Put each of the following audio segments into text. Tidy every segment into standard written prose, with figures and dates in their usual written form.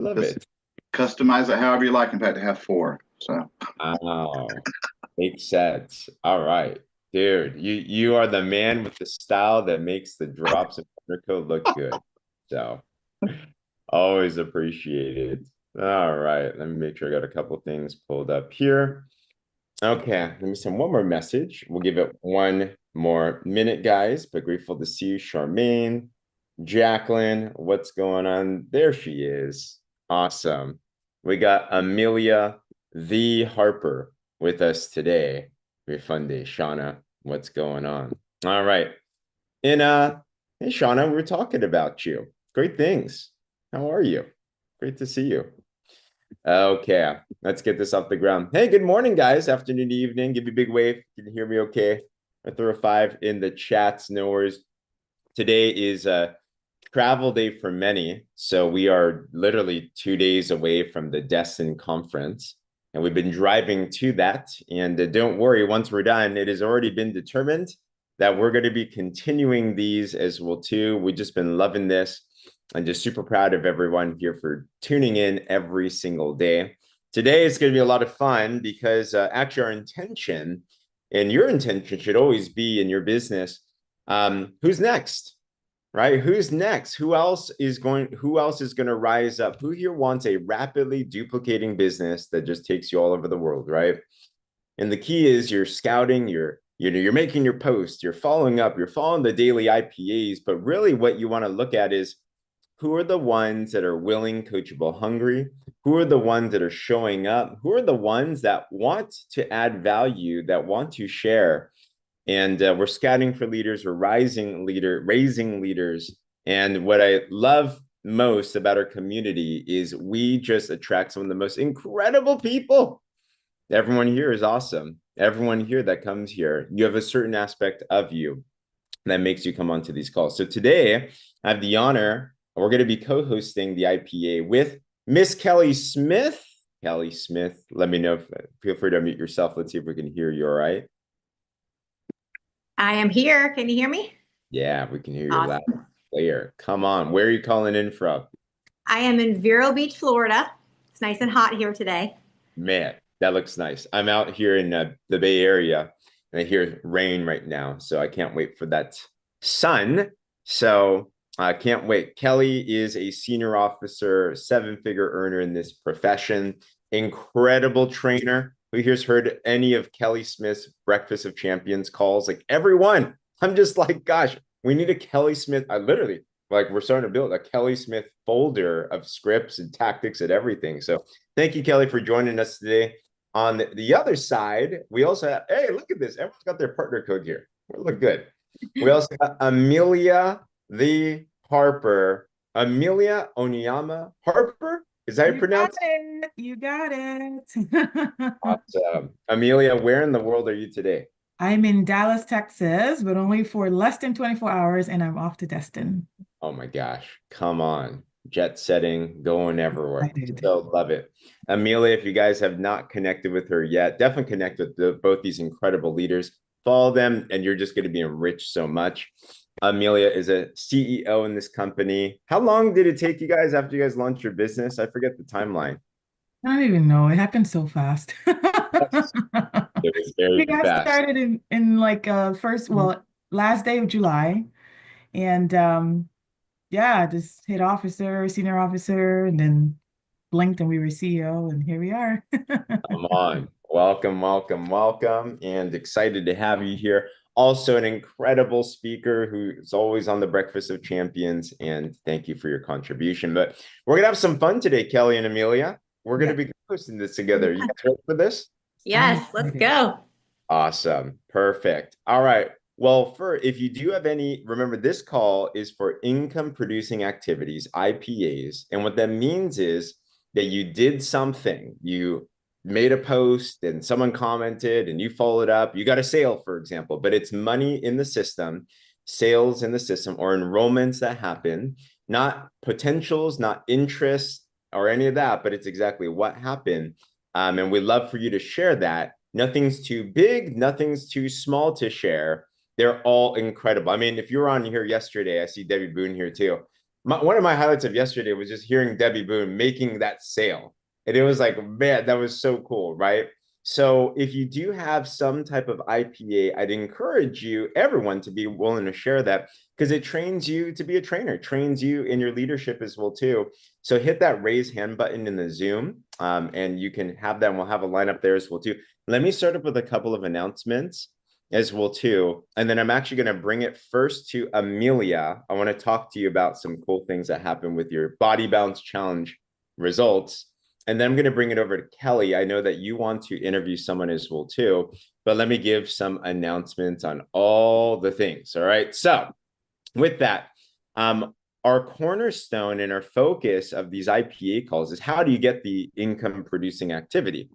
Love Just it. customize it however you like. In fact, I have four. So Oh, makes sense. All right, dude, you are the man with the style that makes the drops of Undercoat look good. So always appreciated. All right, let me make sure I got a couple things pulled up here. Okay, let me send one more message. We'll give it one more minute, guys. But grateful to see you, Charmaine, Jacqueline. What's going on? There she is. Awesome. We got Amelia the Harper with us today. Very fun day, Shauna. What's going on? All right. And hey Shauna, we were talking about you. Great things. How are you? Great to see you. Okay, let's get this off the ground. Hey, good morning, guys. Afternoon, evening. Give me a big wave. Can you hear me okay? I throw a five in the chats. No worries. Today is a travel day for many. So we are literally 2 days away from the Destin conference. And we've been driving to that. And don't worry, once we're done, it has already been determined that we're going to be continuing these as well too. We've just been loving this. I'm just super proud of everyone here for tuning in every single day. Today is going to be a lot of fun because actually our intention and your intention should always be in your business. Who's next? Right? Who's next? Who else is going to rise up? Who here wants a rapidly duplicating business that just takes you all over the world, right? And the key is you're scouting, you're making your post, you're following up, you're following the daily IPAs, but really what you want to look at is who are the ones that are willing, coachable, hungry? Who are the ones that are showing up? Who are the ones that want to add value, that want to share? And we're scouting for leaders, we're raising leaders. And what I love most about our community is we just attract some of the most incredible people. Everyone here is awesome. Everyone here that comes here, you have a certain aspect of you that makes you come onto these calls. So today, I have the honor, we're going to be co-hosting the IPA with Miss Kelly Smith. Kelly Smith, let me know feel free to unmute yourself. Let's see if we can hear you all right. I am here. Can you hear me? Yeah, we can hear you loud Awesome. and clear. Come on, where are you calling in from? I am in Vero Beach, Florida. It's nice and hot here today. Man, that looks nice. I'm out here in the Bay Area and I hear rain right now. So I can't wait for that sun. So I can't wait. Kelly is a senior officer, seven-figure earner in this profession, incredible trainer. Who here's heard any of Kelly Smith's Breakfast of Champions calls? Like everyone, I'm just like, gosh, we need a Kelly Smith. I literally, like, we're starting to build a Kelly Smith folder of scripts and tactics and everything. So thank you, Kelly, for joining us today. On the other side, we also have, hey, look at this. Everyone's got their partner code here. We look good. We also got Amelia the Harper. Amelia Onyama Harper? Is that how you You got pronounce it? it. You got it. Awesome. Amelia, where in the world are you today? I'm in Dallas, Texas, but only for less than 24 hours, and I'm off to Destin. Oh my gosh, come on. Jet setting, going everywhere. Excited. So love it. Amelia, if you guys have not connected with her yet, definitely connect with both these incredible leaders. Follow them, and you're just going to be enriched so much. Amelia is a CEO in this company. How long did it take you guys after you guys launched your business? I forget the timeline. I don't even know. It happened so fast. It was very We got fast. started in like last day of July. And yeah, just hit officer, senior officer, and then blinked and we were CEO, and here we are. Come on. Welcome, welcome, welcome. And excited to have you here. Also, an incredible speaker who is always on the Breakfast of Champions. And thank you for your contribution. But we're going to have some fun today, Kelly and Amelia. We're going Yeah, to be hosting this together. You guys ready for this? I'm Yes, let's excited. go. Awesome. Perfect. All right. Well, if you do have any, remember this call is for income producing activities, IPAs. And what that means is that you did something, you made a post and someone commented and you followed up, you got a sale, for example, but it's money in the system, sales in the system, or enrollments that happen, not potentials, not interest or any of that, but it's exactly what happened. And we'd love for you to share that. Nothing's too big, nothing's too small to share. They're all incredible. I mean, if you were on here yesterday, I see Debbie Boone here too. one of my highlights of yesterday was just hearing Debbie Boone making that sale. And it was like, man, that was so cool, right? So if you do have some type of IPA, I'd encourage you, everyone, to be willing to share that because it trains you to be a trainer, trains you in your leadership as well too. So hit that raise hand button in the Zoom, and you can have that. And we'll have a lineup there as well too. Let me start up with a couple of announcements as well too. And then I'm actually going to bring it first to Amelia. I want to talk to you about some cool things that happen with your body balance challenge results. And then I'm going to bring it over to Kelly. I know that you want to interview someone as well too, but let me give some announcements on all the things. All right. So with that, our cornerstone and our focus of these IPA calls is how do you get the income producing activity?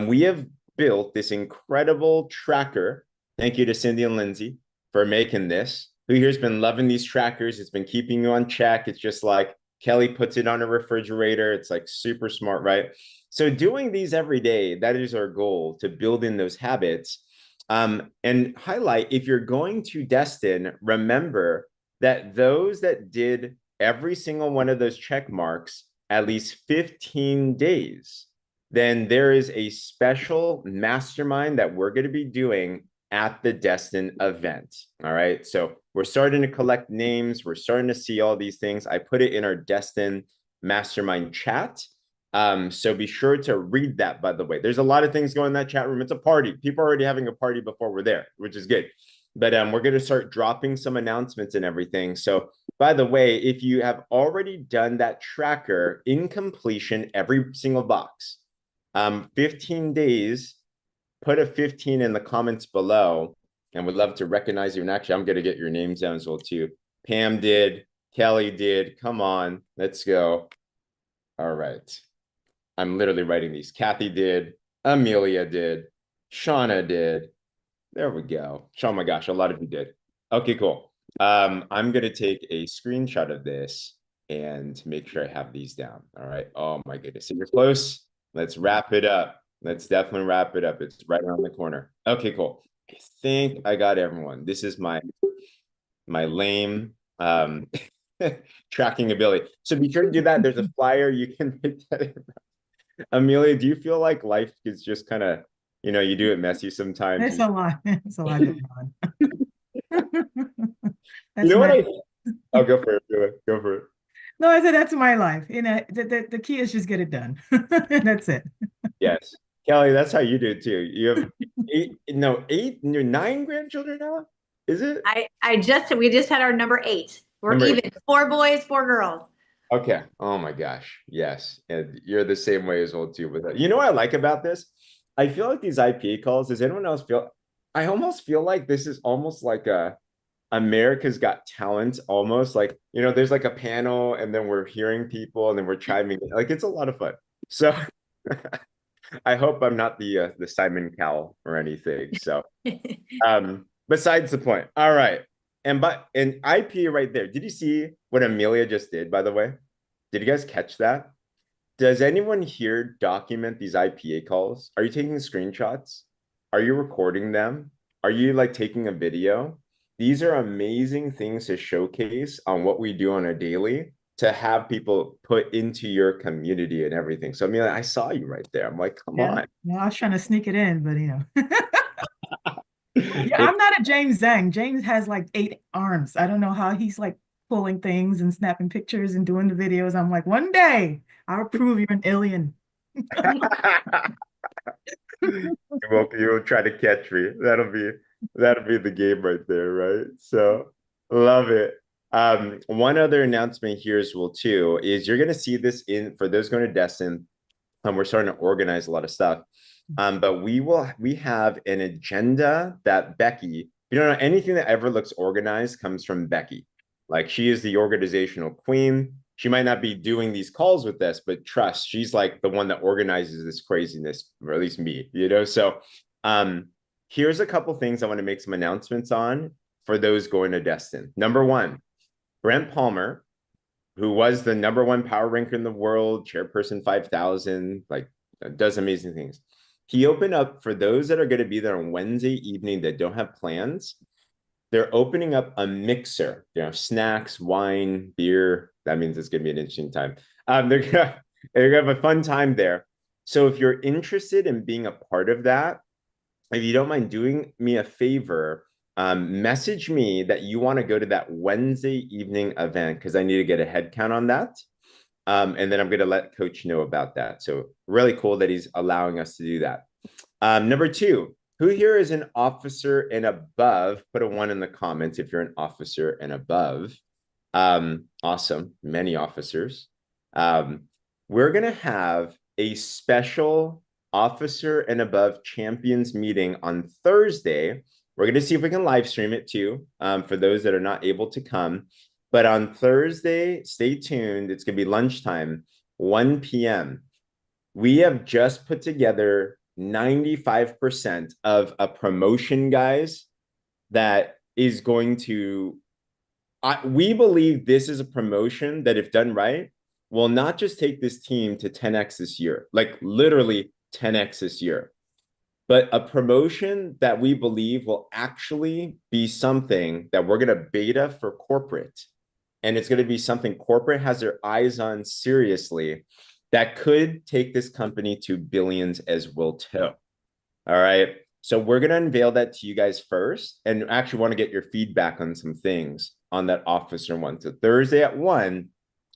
We have built this incredible tracker. Thank you to Cindy and Lindsay for making this. Who here's been loving these trackers? It's been keeping you on check. It's just like Kelly puts it on a refrigerator. It's like super smart, right? So doing these every day, that is our goal, to build in those habits. And highlight, if you're going to Destin, remember that those that did every single one of those check marks at least 15 days, then there is a special mastermind that we're going to be doing at the Destin event. All right. So we're starting to collect names. We're starting to see all these things. I put it in our Destin mastermind chat. So be sure to read that, by the way. There's a lot of things going in that chat room. It's a party. People are already having a party before we're there, which is good. But we're going to start dropping some announcements and everything. So by the way, if you have already done that tracker in completion, every single box, 15 days, put a 15 in the comments below, and would love to recognize you. And actually, I'm going to get your names down as well too. Pam did, Kelly did. Come on, let's go. All right. I'm literally writing these. Kathy did, Amelia did, Shauna did. There we go. Oh my gosh, a lot of you did. Okay, cool. I'm going to take a screenshot of this and make sure I have these down. All right. Oh my goodness. So you're close. Let's wrap it up. Let's definitely wrap it up. It's right around the corner. Okay, cool. I think I got everyone. This is my lame tracking ability. So be sure to do that. There's a flyer. You can make that. Amelia, do you feel like life is just kind of, you do it messy sometimes? It's a lot. It's a lot going on. You That's know what my. I'll go for it. Go for it. No, I said that's my life. The key is just get it done. That's it. Yes. Kelly, that's how you do it too. You have nine grandchildren now? Is it? We just had our number 8. We're Number even. 8. 4 boys, 4 girls. Okay. Oh my gosh. Yes. And you're the same way as well too with that. You know what I like about this? I feel like these IPA calls, does anyone else feel, I almost feel like this is almost like a America's Got Talent, almost like, there's like a panel and then we're hearing people and then we're chiming in. Like it's a lot of fun. So I hope I'm not the Simon Cowell or anything. So besides the point. All right. And IPA right there. Did you see what Amelia just did, by the way? Did you guys catch that? Does anyone here document these IPA calls? Are you taking screenshots? Are you recording them? Are you like taking a video? These are amazing things to showcase on what we do on a daily to have people put into your community and everything. So Amelia, I saw you right there. I'm like, come on. Yeah, I was trying to sneak it in, but Yeah, I'm not a James Zhang. James has like 8 arms. I don't know how he's like pulling things and snapping pictures and doing the videos. I'm like, one day I'll prove you're an alien. You will try to catch me. That'll be the game right there, right? So love it. One other announcement here as well too is you're gonna see this in for those going to Destin. We're starting to organize a lot of stuff. But we have an agenda that Becky, you don't know, anything that ever looks organized comes from Becky. Like she is the organizational queen. She might not be doing these calls with us, but trust, she's like the one that organizes this craziness, or at least me, So here's a couple things I want to make some announcements on for those going to Destin. Number 1, Brent Palmer, who was the number 1 power ranker in the world, chairperson 5,000, like does amazing things. He opened up for those that are going to be there on Wednesday evening that don't have plans. they're opening up a mixer, snacks, wine, beer. That means it's going to be an interesting time. They're gonna have a fun time there. So if you're interested in being a part of that, if you don't mind doing me a favor, message me that you want to go to that Wednesday evening event because I need to get a head count on that. And then I'm going to let Coach know about that. So really cool that he's allowing us to do that. Number two, who here is an officer and above? Put a 1 in the comments if you're an officer and above. Awesome. Many officers. We're going to have a special officer and above champions meeting on Thursday. We're going to see if we can live stream it too, for those that are not able to come. But on Thursday, stay tuned. It's going to be lunchtime, 1 p.m. We have just put together 95% of a promotion, guys, that is going to, we believe this is a promotion that, if done right, will not just take this team to 10x this year, like literally 10x this year, but a promotion that we believe will actually be something that we're going to beta for corporate. And it's going to be something corporate has their eyes on seriously that could take this company to billions as well too. All right. So we're going to unveil that to you guys first, and actually want to get your feedback on some things on that officer one. So Thursday at 1,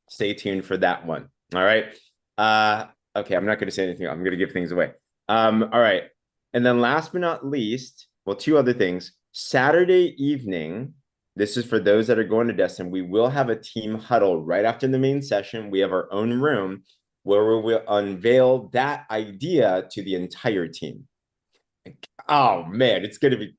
stay tuned for that one. All right. Okay. I'm not going to say anything. I'm going to give things away. All right. And then last but not least, well, 2 other things. Saturday evening, this is for those that are going to Destin. We will have a team huddle right after the main session. We have our own room where we will unveil that idea to the entire team. Oh man, it's going to be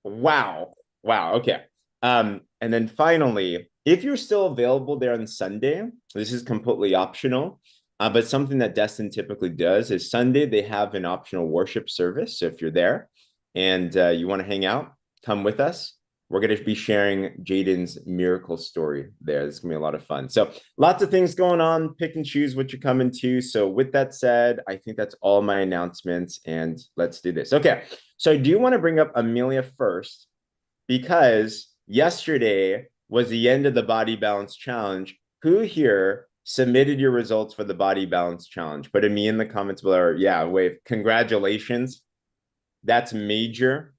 wow. Okay. And then finally, if you're still available there on Sunday, this is completely optional. But something that Destin typically does is Sunday, they have an optional worship service. So if you're there and you want to hang out, come with us. We're going to be sharing Jaden's miracle story there. It's going to be a lot of fun. So lots of things going on. Pick and choose what you're coming to. So with that said, I think that's all my announcements, and let's do this. Okay. So I do want to bring up Amelia first, because yesterday was the end of the Body Balance Challenge. Who here submitted your results for the Body Balance Challenge? Put a me in the comments below. Or, yeah, wave. Congratulations. That's major.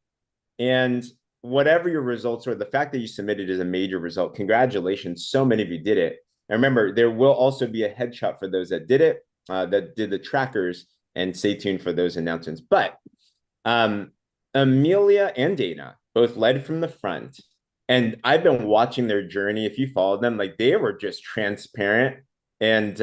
And whatever your results are, the fact that you submitted is a major result. Congratulations. So many of you did it. And remember, there will also be a headshot for those that did it, that did the trackers, and stay tuned for those announcements. But Amelia and Dana both led from the front. And I've been watching their journey. If you followed them, like, they were just transparent. And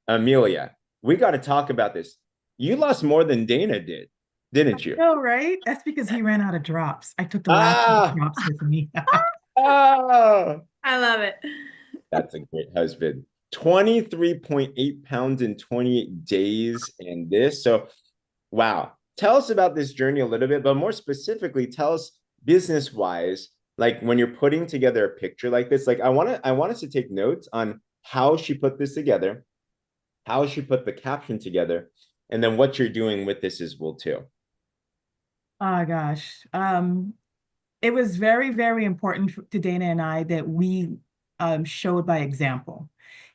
Amelia, we got to talk about this. You lost more than Dana did, didn't you? No, right? That's because he ran out of drops. I took the last drops with me. Oh, I love it. that's a great husband. 23.8 pounds in 28 days. And this. So, wow. Tell us about this journey a little bit, but more specifically, tell us business-wise, like when you're putting together a picture like this, like I want us to take notes on how she put this together, how she put the caption together, and then what you're doing with this as well too. Oh gosh. It was very, very important to Dana and I that we showed by example.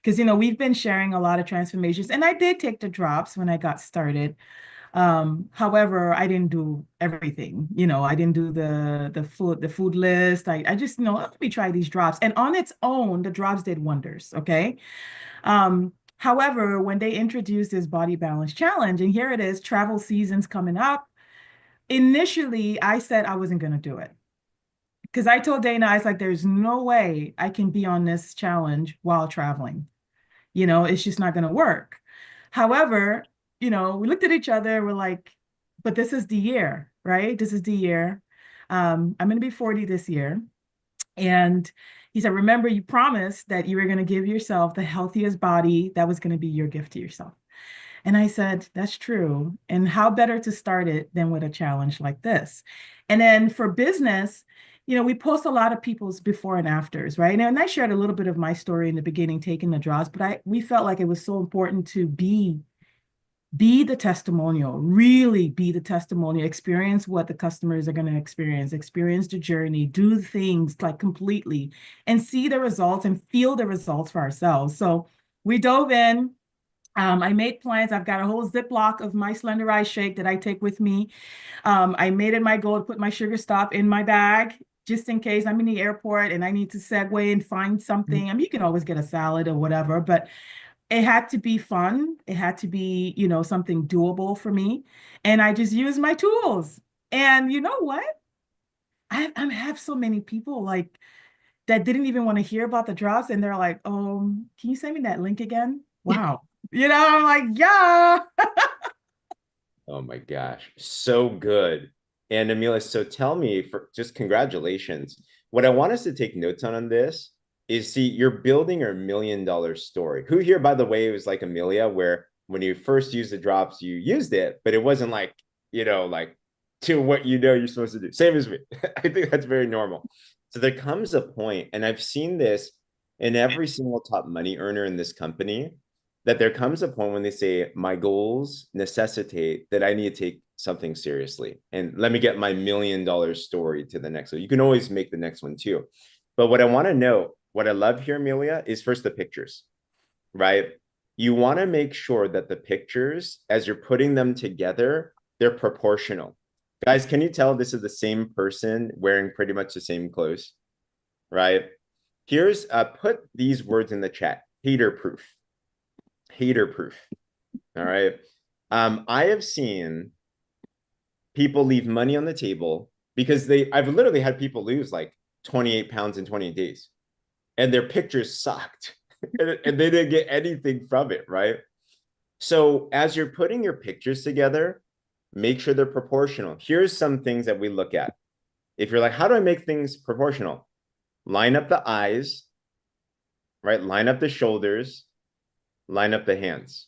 Because, we've been sharing a lot of transformations, and I did take the drops when I got started. However, I didn't do everything. I didn't do the food list. I just, let me try these drops. And on its own, the drops did wonders. Okay. However, when they introduced this Body Balance Challenge, and here it is, travel season's coming up. Initially, I said I wasn't going to do it. Because I told Dana, I was like, there's no way I can be on this challenge while traveling. It's just not going to work. However, we looked at each other, we're like, but this is the year, right? This is the year. I'm going to be 40 this year. And he said, remember, you promised that you were going to give yourself the healthiest body. That was going to be your gift to yourself. And I said, that's true. And how better to start it than with a challenge like this? And then for business, we post a lot of people's before and afters, right? And I shared a little bit of my story in the beginning, taking the drops, but we felt like it was so important to be be the testimonial, really be the testimonial, experience what the customers are going to experience the journey, do things like completely and see the results and feel the results for ourselves. So we dove in. I made plans. I've got a whole Ziploc of my Slender Ice Shake that I take with me. I made it my goal to put my sugar stop in my bag just in case I'm in the airport and I need to segue and find something. I mean, you can always get a salad or whatever, but it had to be fun. It had to be, something doable for me. And I just used my tools. And you know what? I have so many people like that didn't even want to hear about the drops. And they're like, can you send me that link again? Wow. I'm like, yeah. Oh my gosh, so good. And Amelia, so tell me, for just congratulations. What I want us to take notes on this is, see, you're building a $1 million story. Who here, by the way, was like Amelia, where when you first used the drops, you used it, but it wasn't like, like to what you're supposed to do. Same as me. I think that's very normal. So there comes a point, and I've seen this in every single top money earner in this company, that there comes a point when they say, my goals necessitate that I need to take something seriously. And let me get my $1 million story to the next one. You can always make the next one too. But what I want to know, what I love here, Amelia, is first the pictures, right? You want to make sure that the pictures, as you're putting them together, they're proportional. Guys, can you tell this is the same person wearing pretty much the same clothes, right? Here's, put these words in the chat: hater proof. Hater proof. All right. I have seen people leave money on the table because I've literally had people lose like 28 pounds in 20 days and their pictures sucked and they didn't get anything from it, right? So as you're putting your pictures together, make sure they're proportional. Here's some things that we look at. If you're like, how do I make things proportional? Line up the eyes, right? Line up the shoulders, line up the hands.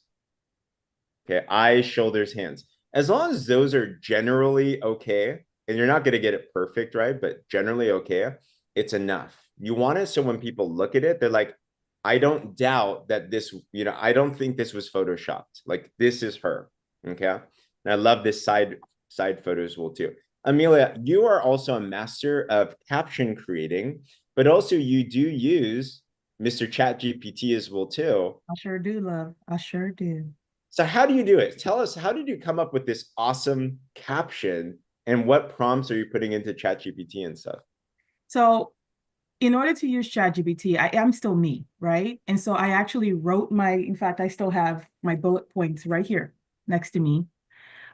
Okay, eyes, shoulders, hands. As long as those are generally okay, and you're not going to get it perfect, right? But generally okay, it's enough. You want it so when people look at it, they're like, I don't doubt that this, I don't think this was photoshopped. Like, this is her. Okay. And I love this side photo as well too. Amelia, you are also a master of caption creating, but also you do use Mr. Chat GPT as well too. I sure do, love. I sure do. So how do you do it? Tell us, how did you come up with this awesome caption, and what prompts are you putting into ChatGPT and stuff? So in order to use ChatGPT, I am still me, right? And so I actually wrote in fact, I still have my bullet points right here next to me.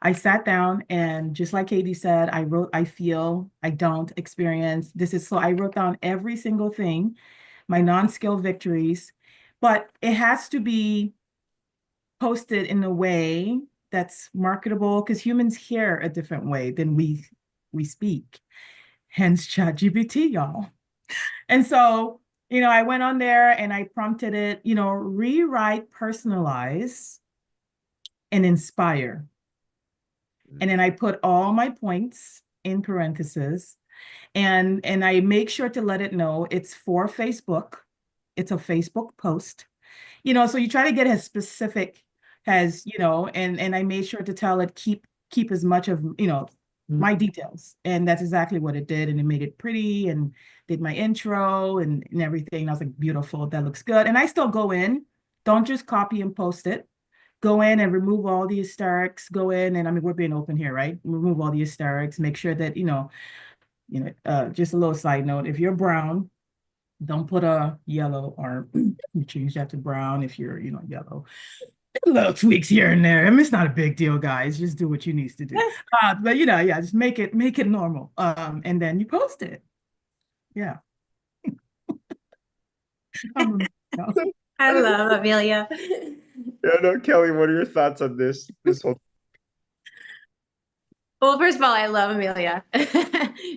I sat down and just like Katie said, I wrote, I feel, I don't experience. So I wrote down every single thing, my non-skill victories, but it has to be posted in a way that's marketable because humans hear a different way than we speak. Hence ChatGPT, y'all. And so, I went on there and I prompted it, rewrite, personalize, and inspire. And then I put all my points in parentheses and I make sure to let it know it's for Facebook. It's a Facebook post. So you try to get as specific as, and I made sure to tell it keep as much of, my details. And that's exactly what it did. And it made it pretty and did my intro and everything. I was like, beautiful, that looks good. And I still go in, don't just copy and post it. Go in and remove all the hysterics, go in and I mean, we're being open here, right? Remove all the hysterics, make sure that, just a little side note, if you're brown, don't put a yellow or you change that to brown if you're, yellow. Little tweaks here and there. I mean, it's not a big deal, guys. Just do what you need to do. But yeah, just make it normal. And then you post it. Yeah. I love Amelia. Yeah, no, Kelly, what are your thoughts on this whole? Well, first of all, I love Amelia.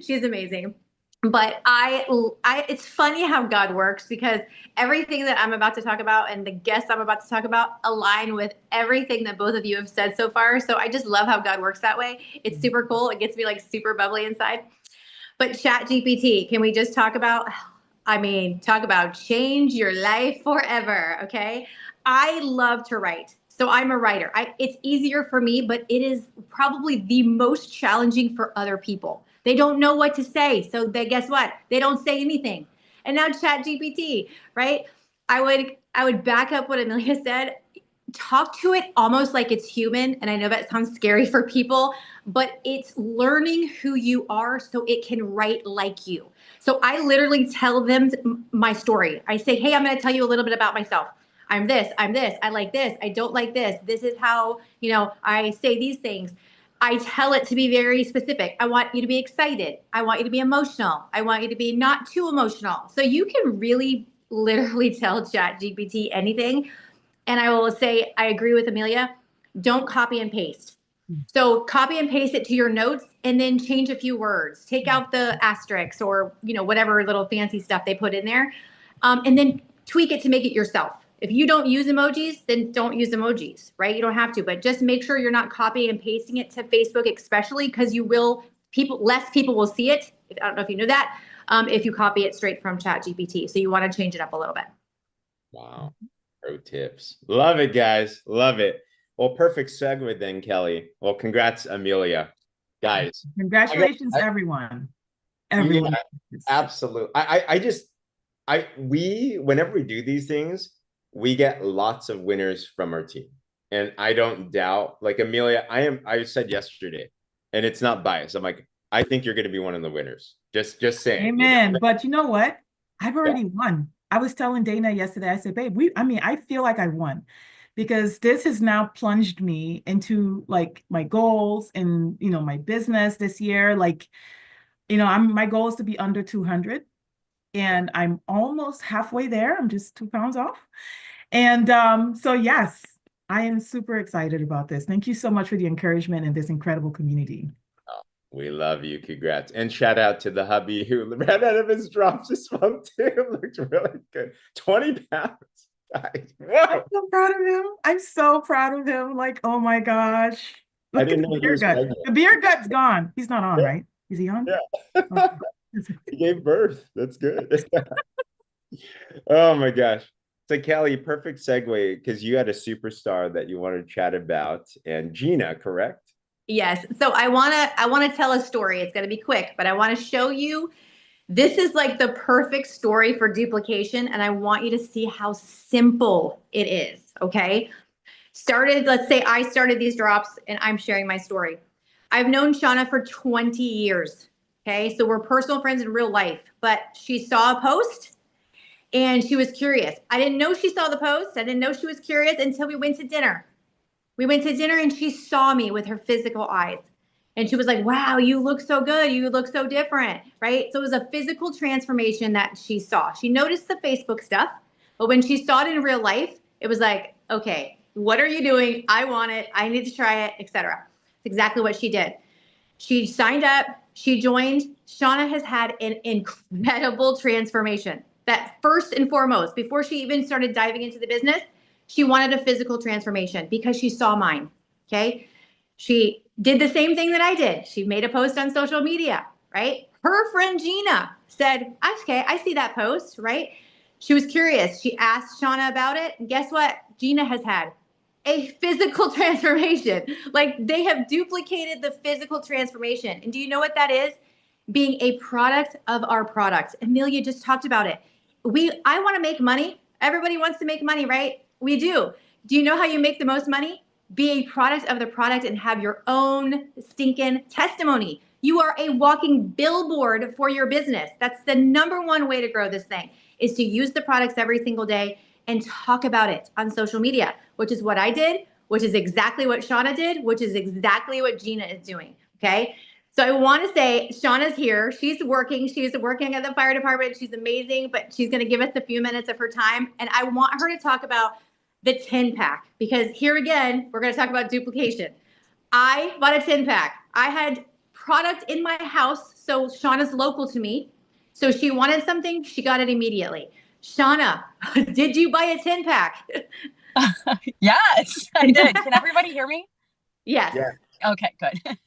She's amazing. But it's funny how God works because everything that I'm about to talk about and the guests I'm about to talk about align with everything that both of you have said so far. So I just love how God works that way. It's super cool. It gets me like super bubbly inside. But Chat GPT, can we just talk about change your life forever. Okay. I love to write. So I'm a writer. It's easier for me, but it is probably the most challenging for other people. They don't know what to say. So guess what? They don't say anything. And now Chat GPT, right? I would back up what Amelia said. Talk to it almost like it's human. And I know that sounds scary for people, but it's learning who you are so it can write like you. So I literally tell them my story. I say, hey, I'm going to tell you a little bit about myself. I'm this, I like this, I don't like this. This is how, I say these things. I tell it to be very specific. I want you to be excited. I want you to be emotional. I want you to be not too emotional. So you can really literally tell Chat GPT anything. And I will say, I agree with Amelia. Don't copy and paste. So copy and paste it to your notes and then change a few words. Take out the asterisks or, whatever little fancy stuff they put in there. And then tweak it to make it yourself. If you don't use emojis, then don't use emojis, right? You don't have to, but just make sure you're not copying and pasting it to Facebook, especially because less people will see it. I don't know if you know that, if you copy it straight from Chat GPT. So you want to change it up a little bit. Wow. Pro tips. Love it, guys. Love it. Well, perfect segue then, Kelly. Well, congrats, Amelia. Guys. Congratulations, everyone. Everyone. Yeah, absolutely. Whenever we do these things, we get lots of winners from our team. And I don't doubt, like Amelia, I said yesterday, and it's not biased. I'm like, I think you're going to be one of the winners. Just saying. Amen. But you know what? I've already won. I was telling Dana yesterday, I said, babe, I feel like I won because this has now plunged me into like my goals and, my business this year. Like, my goal is to be under 200 and I'm almost halfway there. I'm just 2 pounds off. And so, yes, I am super excited about this. Thank you so much for the encouragement in this incredible community. We love you. Congrats. And shout out to the hubby who ran out of his drops this month too. Looked really good. 20 pounds. Guys. I'm so proud of him. I'm so proud of him. Like, oh my gosh. Look I didn't know the beer gut. The beer gut's gone. He's not on, right? Is he on? Yeah. Okay. He gave birth. That's good. Oh my gosh. So Kelly, perfect segue because you had a superstar that you wanted to chat about and Gina, correct? Yes. So I want to tell a story. It's going to be quick, but I want to show you this is like the perfect story for duplication. And I want you to see how simple it is. Okay. Let's say I started these drops and I'm sharing my story. I've known Shauna for 20 years. Okay. So we're personal friends in real life, but she saw a post and she was curious. I didn't know she saw the post. I didn't know she was curious until we went to dinner. We went to dinner and she saw me with her physical eyes. And she was like, wow, you look so good. You look so different, right? So it was a physical transformation that she saw. She noticed the Facebook stuff, but when she saw it in real life, it was like, okay, what are you doing? I want it. I need to try it, etc. It's exactly what she did. She signed up. She joined. Shauna has had an incredible transformation. That first and foremost, before she even started diving into the business, she wanted a physical transformation because she saw mine. Okay. She did the same thing that I did. She made a post on social media, right? Her friend Gina said, okay, I see that post, right? She was curious. She asked Shauna about it. And guess what? Gina has had a physical transformation. Like they have duplicated the physical transformation. And do you know what that is? Being a product of our product. Amelia just talked about it. I want to make money. Everybody wants to make money, right? We do. Do you know how you make the most money? Be a product of the product and have your own stinking testimony. You are a walking billboard for your business. That's the number one way to grow this thing, is to use the products every single day and talk about it on social media, which is what I did, which is exactly what Shauna did, which is exactly what Gina is doing. Okay. So I want to say Shauna's here. She's working at the fire department. She's amazing, but she's going to give us a few minutes of her time. And I want her to talk about the 10 pack, because here again, we're going to talk about duplication. I bought a 10 pack. I had product in my house. So Shauna's local to me. So she wanted something. She got it immediately. Shauna, did you buy a 10 pack? Yes, I did. Can everybody hear me? Yes. Yeah. Okay, good.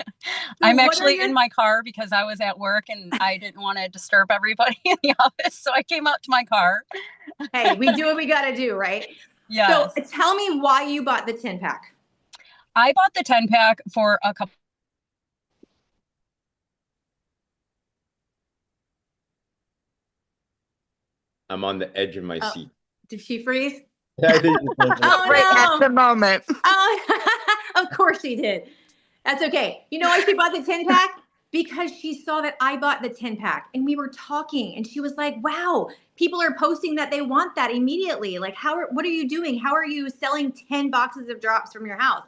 I'm actually in my car because I was at work and I didn't want to disturb everybody in the office. So I came out to my car. Hey, we do what we got to do, right? Yes. So tell me why you bought the 10-pack. I bought the 10-pack for a couple. I'm on the edge of my seat. Did she freeze? I think you did. Oh, Right at no. the moment. Oh, of course she did. That's okay. You know why she bought the 10-pack? Because she saw that I bought the 10-pack and we were talking and she was like, wow, people are posting that they want that immediately. Like, what are you doing? How are you selling 10 boxes of drops from your house?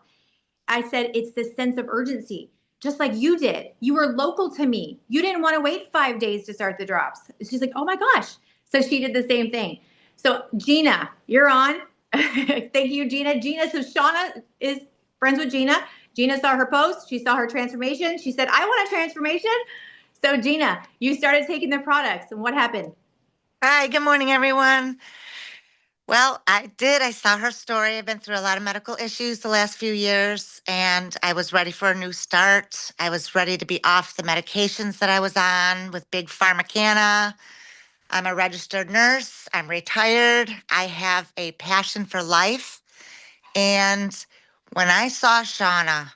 I said, it's this sense of urgency, just like you did. You were local to me. You didn't want to wait 5 days to start the drops. She's like, oh my gosh. So she did the same thing. So Gina, you're on. Thank you, Gina. So Shauna is friends with Gina. Gina saw her post. She saw her transformation. She said, I want a transformation. So Gina, you started taking the products and what happened? Hi, good morning, everyone. Well, I did. I saw her story. I've been through a lot of medical issues the last few years, and I was ready for a new start. I was ready to be off the medications that I was on with Big Pharmacana. I'm a registered nurse. I'm retired. I have a passion for life. And when I saw Shauna,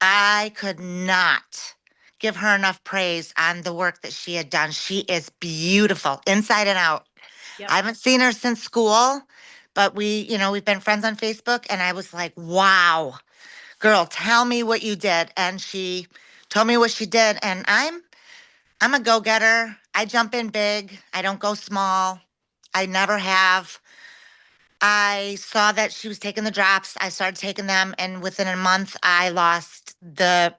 I could not give her enough praise on the work that she had done. She is beautiful inside and out. Yep. I haven't seen her since school, but we've been friends on Facebook, and I was like, wow, girl, tell me what you did. And she told me what she did, and I'm a go-getter. I jump in big. I don't go small. I never have. I saw that she was taking the drops. I started taking them, and within a month,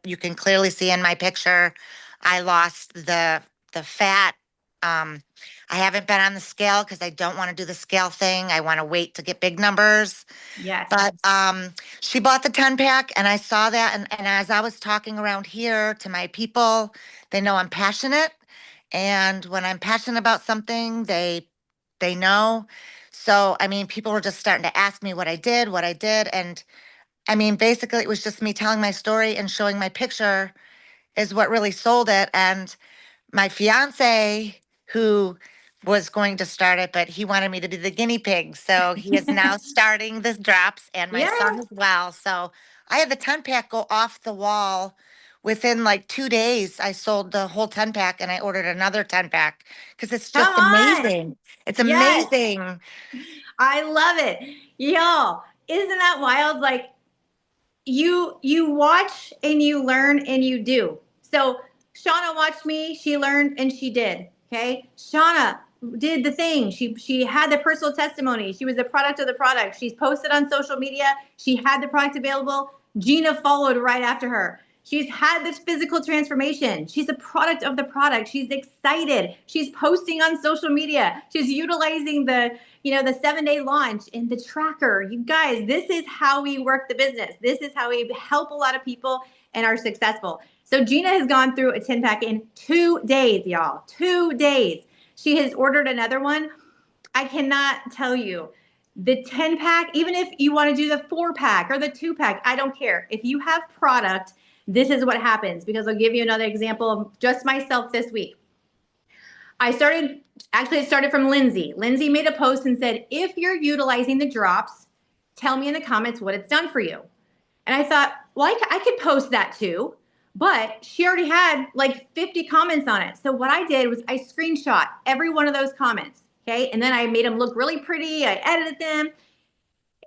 you can clearly see in my picture, I lost the fat. I haven't been on the scale because I don't want to do the scale thing. I want to wait to get big numbers. Yes. But she bought the 10-pack, and I saw that. And as I was talking around here to my people, they know I'm passionate. And when I'm passionate about something, they know. So, I mean, people were just starting to ask me what I did. And I mean, basically, it was just me telling my story and showing my picture is what really sold it. And my fiance, who was going to start it, but he wanted me to be the guinea pig. So he is now starting the drops, and my son as well. So I had the 10-pack go off the wall. Within like 2 days, I sold the whole 10-pack, and I ordered another 10-pack because it's just Come on. amazing. It's Yes. amazing. I love it. Y'all, isn't that wild? Like you watch and you learn and you do. So Shauna watched me, she learned and she did. Okay. Shauna did the thing. She had the personal testimony. She was the product of the product. She's posted on social media. She had the product available. Gina followed right after her. She's had this physical transformation. She's a product of the product. She's excited. She's posting on social media. She's utilizing the 7-day launch and the tracker. You guys, this is how we work the business. This is how we help a lot of people and are successful. So Gina has gone through a 10-pack in 2 days, y'all. 2 days. She has ordered another one. I cannot tell you. The 10-pack, even if you want to do the 4-pack or the 2-pack, I don't care. If you have product, this is what happens, because I'll give you another example of just myself this week. It started from Lindsay. Lindsay made a post and said, if you're utilizing the drops, tell me in the comments what it's done for you. And I thought, well, I could post that too, but she already had like 50 comments on it. So what I did was I screenshot every one of those comments. Okay. And then I made them look really pretty. I edited them.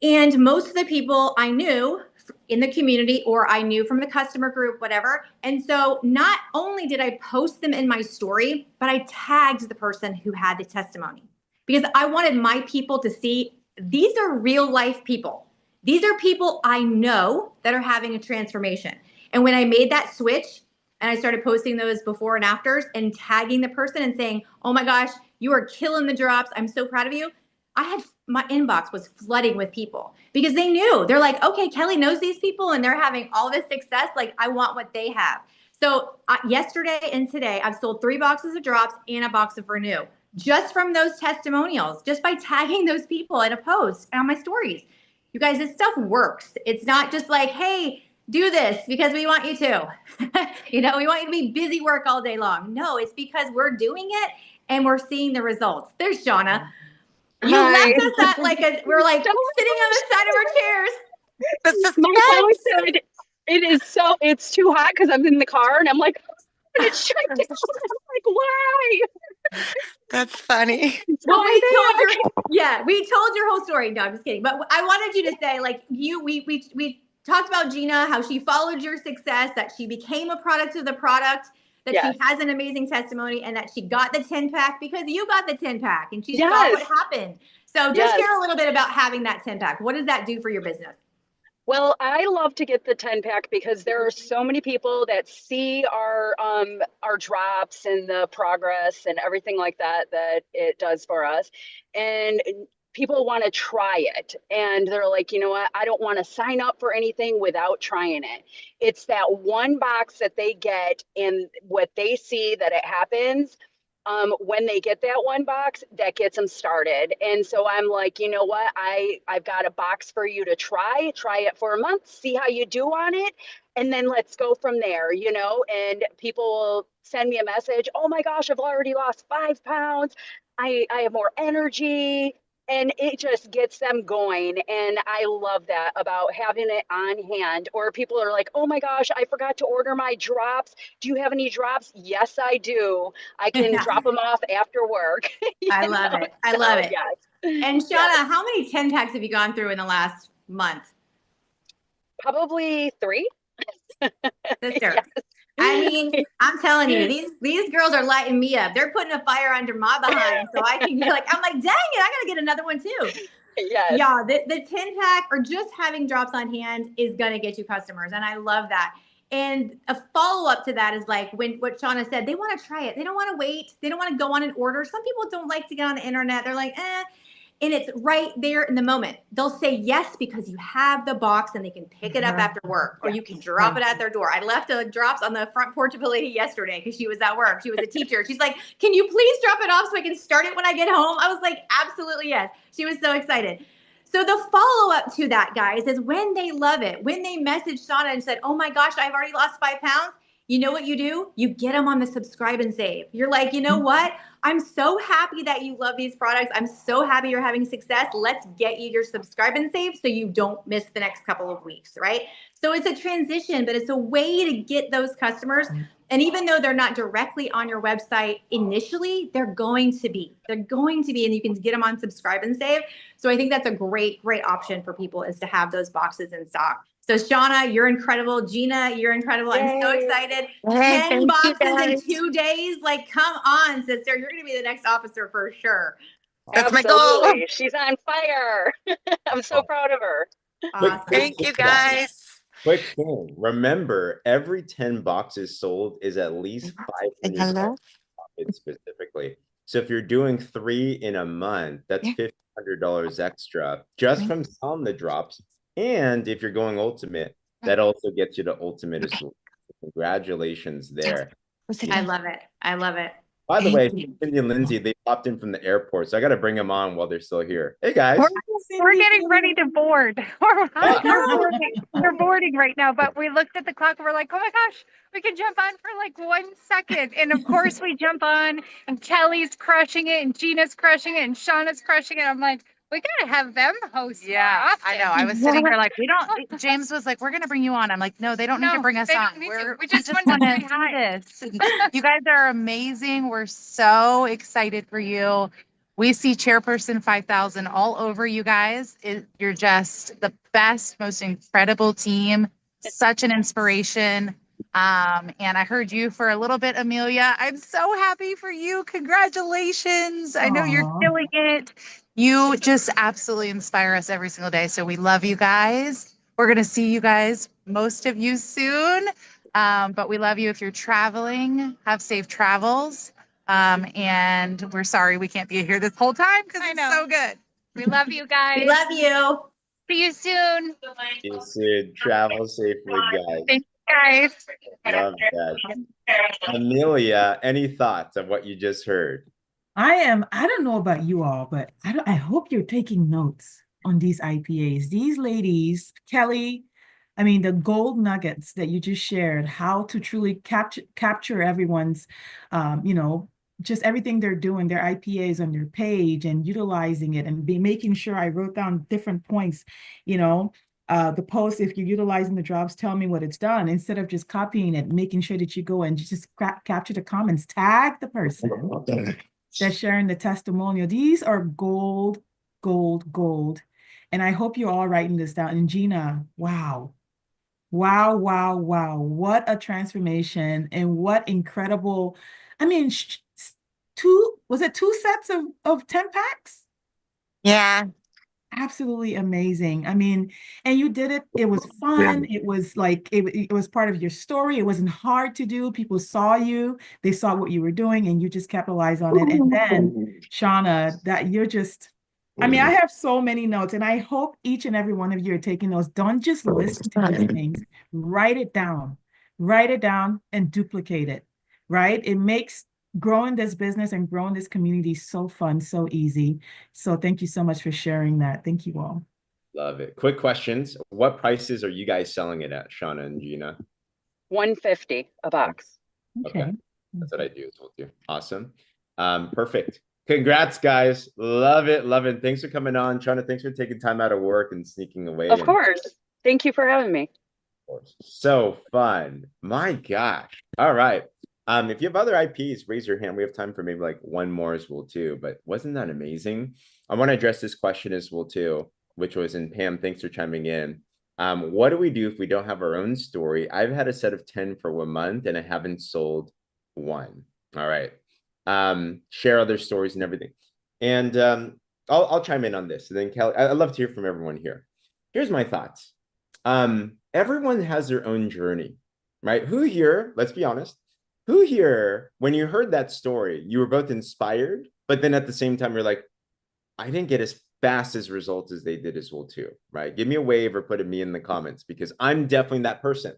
And most of the people I knew in the community, or I knew from the customer group, whatever. And so not only did I post them in my story, but I tagged the person who had the testimony, because I wanted my people to see these are real life people. These are people I know that are having a transformation. And when I made that switch and I started posting those before and afters and tagging the person and saying, oh my gosh, you are killing the drops. I'm so proud of you. My inbox was flooding with people because they knew. They're like, okay, Kelly knows these people and they're having all this success. Like, I want what they have. So yesterday and today, I've sold 3 boxes of drops and a box of Renew just from those testimonials, just by tagging those people in a post and on my stories. You guys, this stuff works. It's not just like, hey, do this because we want you to. We want you to be busy work all day long. No, it's because we're doing it and we're seeing the results. There's Shauna. You left Hi. us at like we're like So sitting on the side of our chairs. The my dog suspense. said it's too hot because I'm in the car and I'm like, and it's shut down. I'm like, why? That's funny. It's Well, going we told your whole story. No, I'm just kidding. But I wanted you to say, like, we talked about Gina, how she followed your success, that she became a product of the product, that Yes. she has an amazing testimony, and that she got the 10-pack because you got the 10-pack and she saw Yes. what happened. So just Yes. share a little bit about having that 10-pack. What does that do for your business? Well, I love to get the 10-pack because there are so many people that see our drops and the progress and everything like that it does for us. And people want to try it. And they're like, you know what? I don't want to sign up for anything without trying it. It's that one box that they get and what they see that it happens when they get that one box that gets them started. And so I'm like, you know what, I've got a box for you to try it for a month, see how you do on it, and then let's go from there, you know. And people will send me a message, oh my gosh, I've already lost 5 pounds, I have more energy, and it just gets them going. And I love that about having it on hand. Or people are like, oh my gosh, I forgot to order my drops, do you have any drops? Yes, I do. I can drop them off after work. I love it. I love it. Yes. And Shauna, Yes. how many 10-packs have you gone through in the last month? Probably 3. Sister. Yes. I mean, I'm telling you, these girls are lighting me up. They're putting a fire under my behind so I can get like, I'm like, dang it, I gotta get another one too. Yes. Yeah, the 10-pack or just having drops on hand is gonna get you customers. And I love that. And a follow-up to that is like what Shauna said, they want to try it. They don't want to wait. They don't want to go on an order. Some people don't like to get on the internet. They're like, and it's right there in the moment. They'll say yes because you have the box and they can pick it up after work, or you can drop it at their door. I left the drops on the front porch of a lady yesterday because she was at work. She was a teacher. She's like, can you please drop it off so I can start it when I get home? I was like, absolutely yes. She was so excited. So the follow-up to that, guys, is when they love it, when they message Shauna and said, oh my gosh, I've already lost 5 pounds. You know what you do? You get them on the subscribe and save. You're like, you know what? I'm so happy that you love these products. I'm so happy you're having success. Let's get you your subscribe and save so you don't miss the next couple of weeks, right? So it's a transition, but it's a way to get those customers. And even though they're not directly on your website initially, they're going to be, and you can get them on subscribe and save. So I think that's a great option for people, is to have those boxes in stock. So Shauna, you're incredible. Gina, you're incredible. Yay. I'm so excited. Hey, 10 boxes in guys. 2 days. Like, come on, sister. You're going to be the next officer for sure. That's my goal. Absolutely. She's on fire. I'm so proud of her. Awesome. Thank you, guys. Quick thing. Remember, every 10 boxes sold is at least $500 profit specifically. So if you're doing 3 in a month, that's $1,500 extra just from selling the drops. And if you're going ultimate, that also gets you to ultimate as well. Congratulations there. I love it. I love it. By the way, Cindy and Lindsay, they popped in from the airport, so I got to bring them on while they're still here. Hey, guys. We're getting ready to board. We're boarding right now, but we looked at the clock and we're like, oh my gosh, we can jump on for like 1 second. And of course we jump on and Kelly's crushing it and Gina's crushing it and Shauna's crushing it. I'm like, we gotta have them host. Yeah, more I know. often. I was sitting here like, we don't. James was like, we're gonna bring you on. I'm like, no, they don't need to bring us they on. don't need We're, to. We we just just want want to to say hi. do this. And you guys are amazing. We're so excited for you. We see Chairperson 5000 all over you guys. You're just the best, most incredible team. Such an inspiration. And I heard you for a little bit, Amelia. I'm so happy for you. Congratulations. I know you're Aw. killing it. You just absolutely inspire us every single day. So we love you guys. We're going to see you guys, most of you soon. But we love you. If you're traveling, have safe travels. And we're sorry we can't be here this whole time because it's so good. We love you guys. We love you. See you soon. You said travel safely, guys. Thanks, guys. Love that. Amelia, any thoughts on what you just heard? I don't know about you all, but I hope you're taking notes on these IPAs. These ladies, Kelly, I mean, the gold nuggets that you just shared, how to truly capture everyone's, just everything they're doing, their IPAs on their page and utilizing it and be making sure I wrote down different points, you know, the post, if you're utilizing the drops, tell me what it's done instead of just copying it, making sure that you go and just capture the comments, tag the person that's sharing the testimonial. These are gold, gold, gold. And I hope you're all writing this down. And Gina, wow. Wow, wow, wow. What a transformation and what incredible. I mean, was it two sets of 10 packs? Yeah. Absolutely amazing. I mean, and you did it. It was fun. It was like it was part of your story. It wasn't hard to do. People saw you, they saw what you were doing, and you just capitalized on it. And then, Shauna, that you're just, I mean, I have so many notes, and I hope each and every one of you are taking notes. Don't just listen to these things. Write it down, and duplicate it. Right? It makes growing this business and growing this community so fun, so easy. So thank you so much for sharing that. Thank you all. Love it. Quick questions. What prices are you guys selling it at, Shauna and Gina? $150 a box. Okay. That's what I do as well too. Awesome. Perfect. Congrats, guys. Love it. Love it. Thanks for coming on. Shauna, thanks for taking time out of work and sneaking away. Of course. Thank you for having me. Of course. So fun. My gosh. All right. If you have other IPs, raise your hand. We have time for maybe like one more as well too, but wasn't that amazing? I want to address this question as well too, which was, and Pam, thanks for chiming in. What do we do if we don't have our own story? I've had a set of 10 for 1 month and I haven't sold one. All right. Share other stories and everything. And I'll chime in on this. And then Kelly, I'd love to hear from everyone here. Here's my thoughts. Everyone has their own journey, right? Who here, let's be honest, who here, when you heard that story, you were both inspired, but then at the same time, you're like, I didn't get as fast as results as they did as well too, right? Give me a wave or put a me in the comments because I'm definitely that person.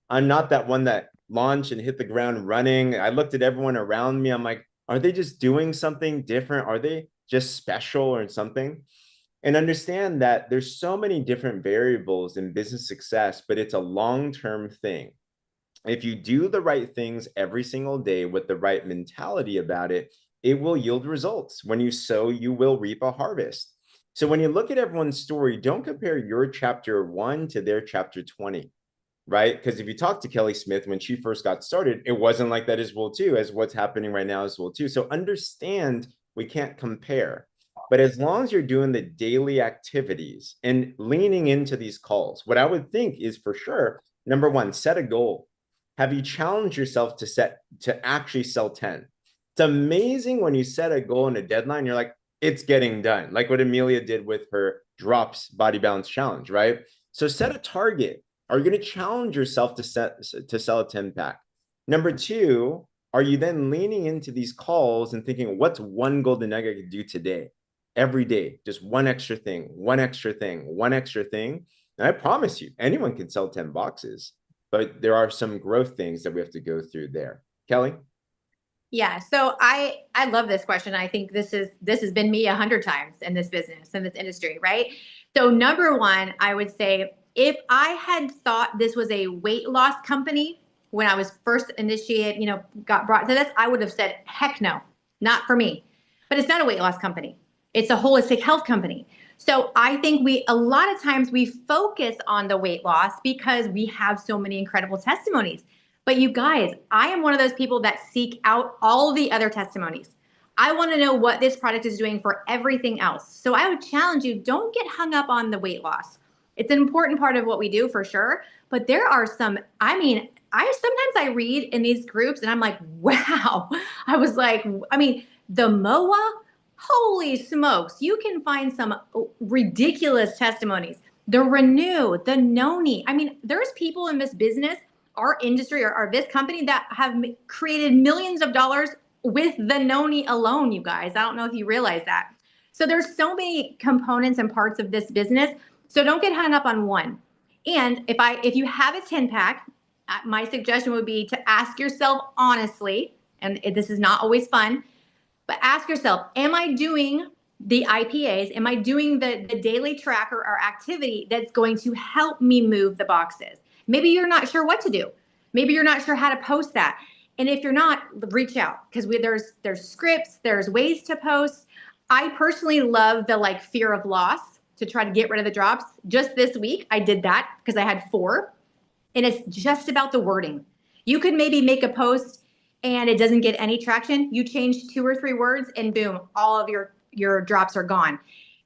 I'm not that one that launched and hit the ground running. I looked at everyone around me. I'm like, are they just doing something different? Are they just special or something? And understand that there's so many different variables in business success, but it's a long-term thing. If you do the right things every single day with the right mentality about it, it will yield results. When you sow, you will reap a harvest. So when you look at everyone's story, don't compare your chapter 1 to their chapter 20, right? Because if you talk to Kelly Smith when she first got started, it wasn't like that as well too, as what's happening right now as well too. So understand we can't compare. But as long as you're doing the daily activities and leaning into these calls, what I would think is for sure, number one, set a goal. Have you challenged yourself to actually sell 10? It's amazing when you set a goal and a deadline, you're like, it's getting done. Like what Amelia did with her drops body balance challenge, right? So set a target. Are you going to challenge yourself to sell a 10 pack? Number two, are you then leaning into these calls and thinking, what's one golden nugget I could do today? Every day, just one extra thing, one extra thing, one extra thing. And I promise you, anyone can sell 10 boxes. But there are some growth things that we have to go through there. Kelly? Yeah, so I love this question. I think this has been me 100 times in this business, in this industry, right? So number one, I would say if I had thought this was a weight loss company when I was first initiated, got brought to this, I would have said, heck no, not for me. But it's not a weight loss company. It's a holistic health company. So I think a lot of times we focus on the weight loss because we have so many incredible testimonies. But you guys, I am one of those people that seek out all the other testimonies. I want to know what this product is doing for everything else. So I would challenge you, don't get hung up on the weight loss. It's an important part of what we do for sure. But there are some, sometimes I read in these groups and I'm like, wow. I was like, the MOA, holy smokes, you can find some ridiculous testimonies. The Renew, the Noni. There's people in this business, our industry or this company that have created millions of dollars with the Noni alone, you guys. I don't know if you realize that. So there's so many components and parts of this business. So don't get hung up on one. And if you have a 10 pack, my suggestion would be to ask yourself honestly, and this is not always fun, but ask yourself, am I doing the IPAs? Am I doing the daily tracker or activity that's going to help me move the boxes? Maybe you're not sure what to do. Maybe you're not sure how to post that. And if you're not, reach out, because there's scripts, there's ways to post. I personally love the like fear of loss to try to get rid of the drops. Just this week, I did that because I had 4, and it's just about the wording. You could maybe make a post and it doesn't get any traction. You change 2 or 3 words and boom, all of your drops are gone.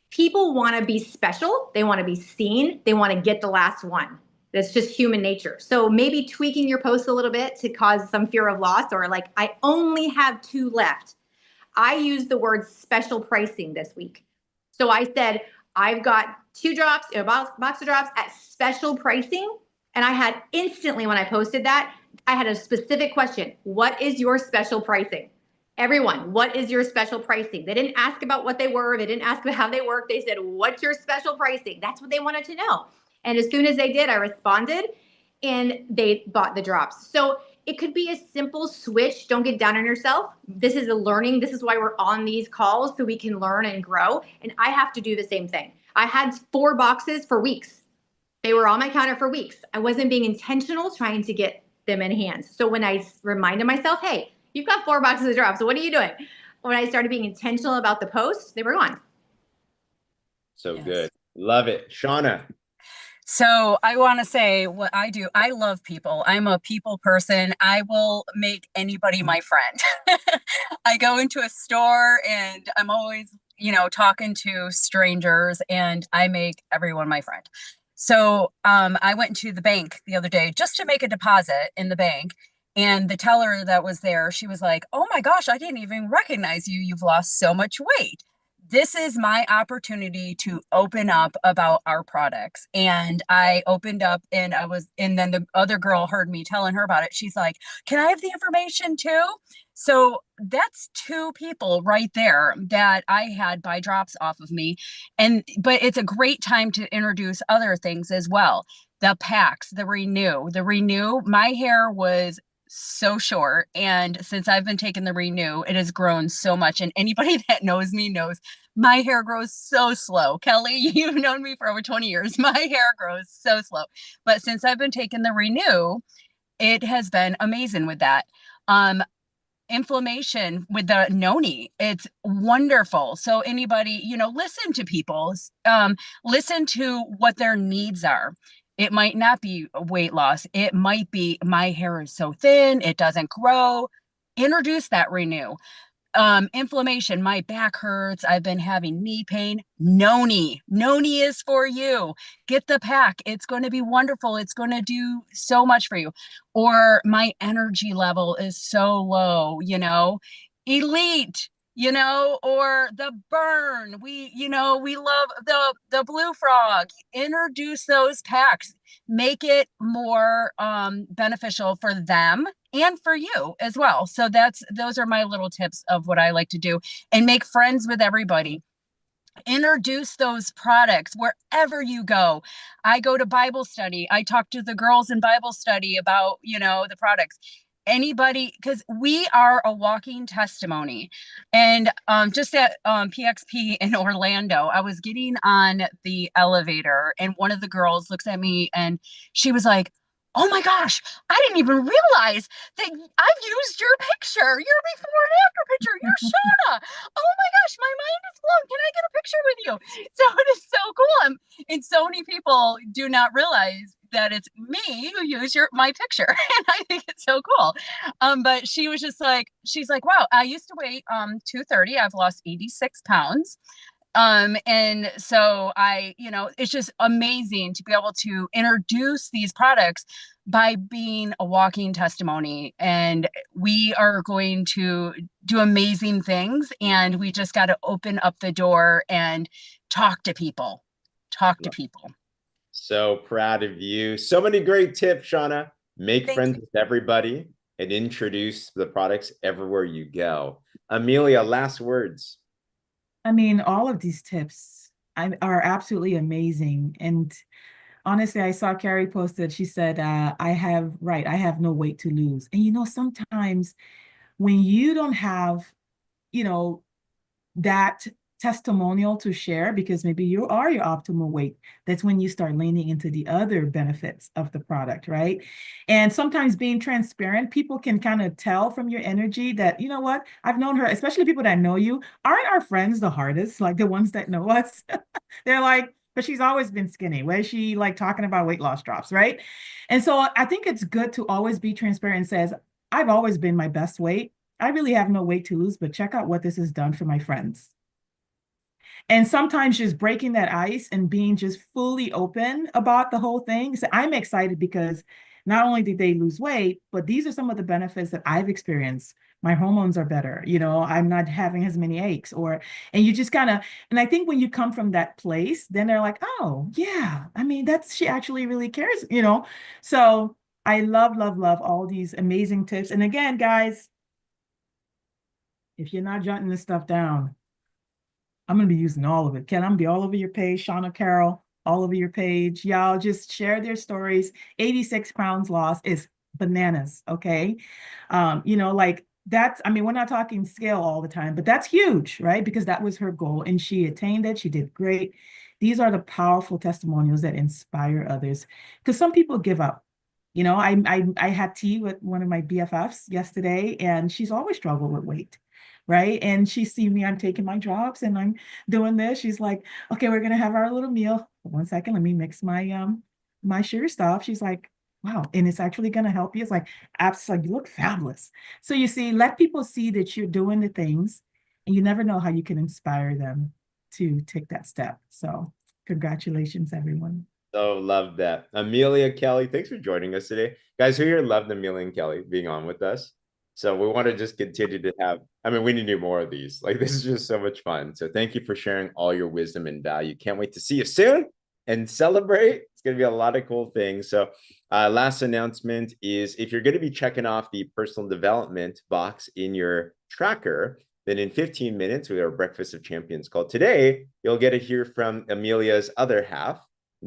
People want to be special. They want to be seen. They want to get the last one. That's just human nature. So maybe tweaking your post a little bit to cause some fear of loss, or like, I only have 2 left. I used the word special pricing this week. So I said, I've got 2 drops, a box of drops at special pricing. And I had instantly, when I posted that, I had a specific question. What is your special pricing? Everyone, what is your special pricing? They didn't ask about what they were. They didn't ask about how they work. They said, what's your special pricing? That's what they wanted to know. And as soon as they did, I responded and they bought the drops. So it could be a simple switch. Don't get down on yourself. This is a learning. This is why we're on these calls, so we can learn and grow. And I have to do the same thing. I had 4 boxes for weeks. They were on my counter for weeks. I wasn't being intentional trying to get them in hands. So when I reminded myself, hey, you've got 4 boxes of drops, so what are you doing? When I started being intentional about the post, they were gone. So good. Love it. Shauna. So I want to say what I do. I love people. I'm a people person. I will make anybody my friend. I go into a store and I'm always, talking to strangers, and I make everyone my friend. So I went to the bank the other day just to make a deposit in the bank. And the teller that was there, she was like, "Oh my gosh, I didn't even recognize you. You've lost so much weight." This is my opportunity to open up about our products. And I opened up, and then the other girl heard me telling her about it. She's like, "Can I have the information too?" So that's 2 people right there that I had buy drops off of me. But it's a great time to introduce other things as well. The packs, the renew, my hair was so short, and since I've been taking the renew, it has grown so much. And anybody that knows me knows my hair grows so slow. Kelly, you've known me for over 20 years. My hair grows so slow. But since I've been taking the renew, it has been amazing with that. Inflammation with the noni, it's wonderful. So anybody, listen to people, listen to what their needs are. It might not be weight loss. It might be, my hair is so thin, it doesn't grow. Introduce that renew. Inflammation, my back hurts, I've been having knee pain. Noni is for you. Get the pack. It's going to be wonderful. It's going to do so much for you. Or my energy level is so low, elite, or the burn. We love the blue frog. Introduce those packs. Make it more beneficial for them and for you as well. So those are my little tips of what I like to do, and make friends with everybody. Introduce those products wherever you go. I go to Bible study. I talk to the girls in Bible study about, the products. Anybody, because we are a walking testimony. And just at PXP in Orlando, I was getting on the elevator, and one of the girls looks at me and she was like, "Oh my gosh, I didn't even realize that I've used your picture, your before and after picture. You're Shauna. Oh my gosh, my mind is blown. Can I get a picture with you?" So it is so cool. And so many people do not realize that it's me who used my picture. And I think it's so cool. But she was just like, she's like, "Wow, I used to weigh 230. I've lost 86 pounds. And so it's just amazing to be able to introduce these products by being a walking testimony. And we are going to do amazing things, and we just got to open up the door and talk to people. So proud of you. So many great tips, Shauna. Make friends with everybody and introduce the products everywhere you go. Amelia, last words. I mean, all of these tips are absolutely amazing. And honestly, I saw Carrie posted, she said, I have no weight to lose. And sometimes when you don't have, that testimonial to share because maybe you are your optimal weight. That's when you start leaning into the other benefits of the product, right? And sometimes being transparent, people can kind of tell from your energy that, you know what, I've known her, especially people that know you. Aren't our friends the hardest? Like the ones that know us? They're like, but she's always been skinny. Where's she like talking about weight loss drops, right? And so I think it's good to always be transparent and says, I've always been my best weight. I really have no weight to lose, but check out what this has done for my friends. And sometimes just breaking that ice and being just fully open about the whole thing. So I'm excited because not only did they lose weight, but these are some of the benefits that I've experienced. My hormones are better, you know, I'm not having as many aches, and you just kind of, and I think when you come from that place, then they're like, oh, yeah, I mean, she actually really cares, you know? So I love, love, love all these amazing tips. And again, guys, if you're not jotting this stuff down, I'm going to be using all of it. Ken, I'm going to be all over your page. Shauna Carroll, all over your page. Y'all just share their stories. 86 pounds lost is bananas, okay? You know, like that's, I mean, we're not talking scale all the time, but that's huge, right? Because that was her goal and she attained it. She did great. These are the powerful testimonials that inspire others because some people give up. You know, I had tea with one of my BFFs yesterday and she's always struggled with weight, right? And she see me, I'm taking my drops and I'm doing this. She's like, okay, we're gonna have our little meal. 1 second, let me mix my sugar stuff. She's like, wow, and it's actually gonna help you. It's like, absolutely, you look fabulous. So you see, let people see that you're doing the things, and you never know how you can inspire them to take that step. So congratulations, everyone. So love that. Amelia Kelly, thanks for joining us today. Guys, who here loved Amelia and Kelly being on with us? So we want to just continue to have, I mean, we need to do more of these. Like, this is just so much fun. So thank you for sharing all your wisdom and value. Can't wait to see you soon and celebrate. It's going to be a lot of cool things. So last announcement is if you're going to be checking off the personal development box in your tracker, then in 15 minutes, with our Breakfast of Champions call today, you'll get to hear from Amelia's other half,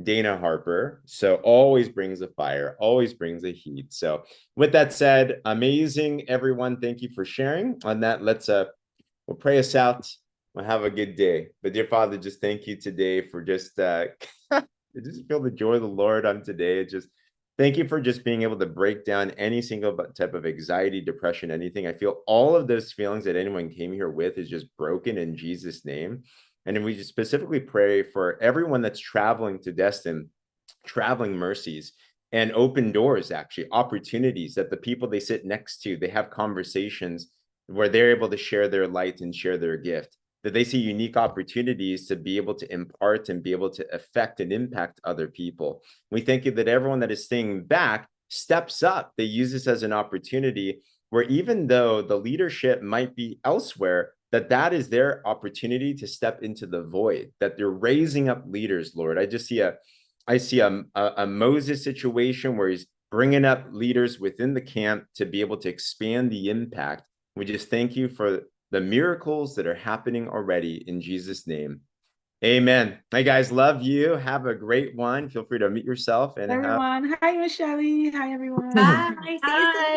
Dana Harper. So always brings the fire, always brings the heat. So with that said, amazing, everyone. Thank you for sharing. On that, we'll pray us out. We'll have a good day. But dear Father, just thank you today for just just feel the joy of the Lord on today. Just thank you for just being able to break down any single type of anxiety, depression, anything. I feel all of those feelings that anyone came here with is just broken in Jesus' name. And then we just specifically pray for everyone that's traveling to Destin, traveling mercies and open doors, actually, opportunities that the people they sit next to, they have conversations where they're able to share their light and share their gift, that they see unique opportunities to be able to impart and be able to affect and impact other people. We thank you that everyone that is staying back steps up. They use this as an opportunity where even though the leadership might be elsewhere, that is their opportunity to step into the void, that they're raising up leaders, Lord. I see a Moses situation where he's bringing up leaders within the camp to be able to expand the impact. We just thank you for the miracles that are happening already in Jesus' name. Amen. Hey guys, love you. Have a great one. Feel free to mute yourself and Everyone, hi, Michelle. Hi, everyone. Bye. See you soon.